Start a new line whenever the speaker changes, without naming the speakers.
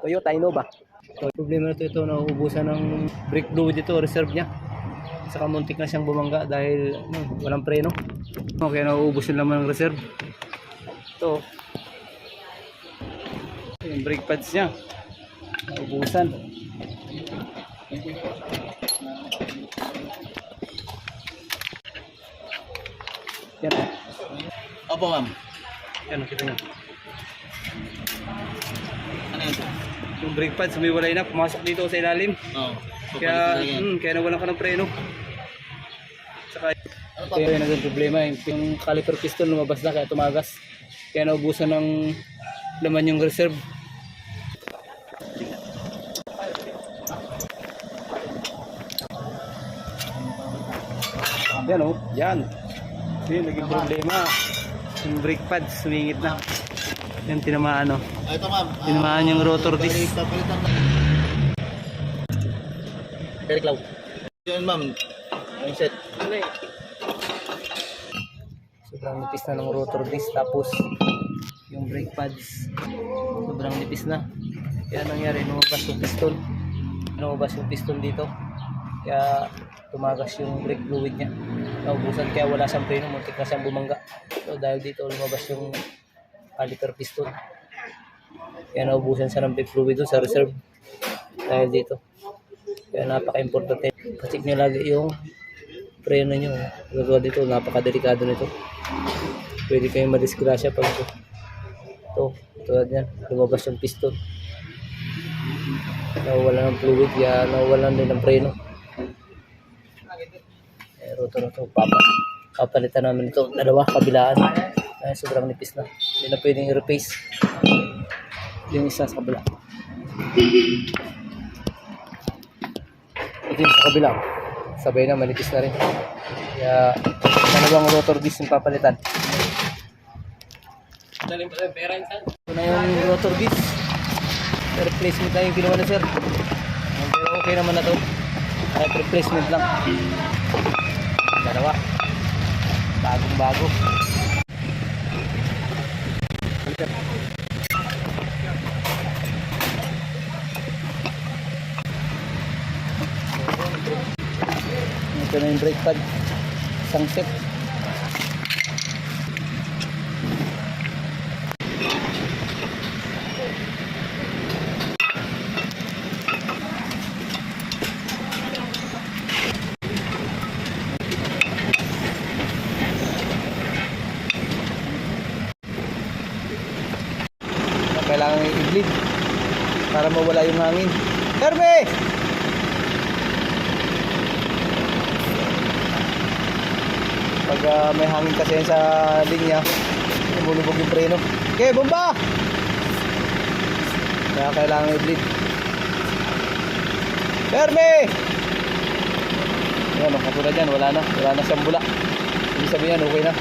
Toyota Innova. So, problema na ito, nauubusan ng brake fluid ito, reserve niya. Saka muntik na siyang bumangga dahil walang preno. Okay, nauubos yung laman ng reserve. Ito. Yung brake pads niya. Nauubusan. Yan.
Opo, ma'am.
Yan, nakita niyo.
Ano yun?
Yung brake pads, sumiwalay na. Pumasok dito sa ilalim.
Oo.
Kaya nawalan ka ng preno. Saka, kaya yun ang problema. Yung caliper piston lumabas na kaya tumagas. Kaya naubusan ng laman yung reserve. Yan o, yan. Yan, naging problema. Yung brake pads, sumingit na. Yan, tinamaan o.
Ito, ma'am.
Tinamaan yung rotor disc.
Eric Lau. Yan, ma'am. Ang set.
Sobrang nipis na ng rotor disc. Tapos, yung brake pads, sobrang nipis na. Kaya nangyari, lumabas yung piston. Lumabas yung piston dito. Kaya, tumagas yung brake fluid niya. Naubusan kaya wala siyang preno, muntik na siyang bumangga. So dahil dito lumabas yung caliper piston. Kaya naubusan siya ng brake fluid doon sa reserve. Dahil dito. Kaya napaka-importante. Pacheck nyo lagi yung preno nyo. Gagawa dito, napaka-delikado nito. Pwede kayong madisgrasya pag ito. Tulad yan, lumabas yung piston. Nawawala ng fluid, kaya nawawala din ng preno. Rotor papalitan namin ito, dalawa kabilaan. Ay, sobrang nipis na, hindi na pwedeng i-replace yung isa sa kabila. Ito yung sa kabila, sabay na manipis na rin, kaya dalawang rotor disc yung papalitan. Ito na yung rotor disc, replacement na yung ginawa na sir, pero okay naman na to, kahit replacement lang. Dalawa. Bagong bago. Ito na yung brake pad. Isang set. Kailangan i-bleed para mawala yung hangin. Herme! Pag may hangin kasi sa linya, lumulubog yung preno. Okay, bomba! Kaya kailangan i-bleed. Herme! Yan, katulad yan, wala na siyang bula. Ibig sabihin yan, okay na.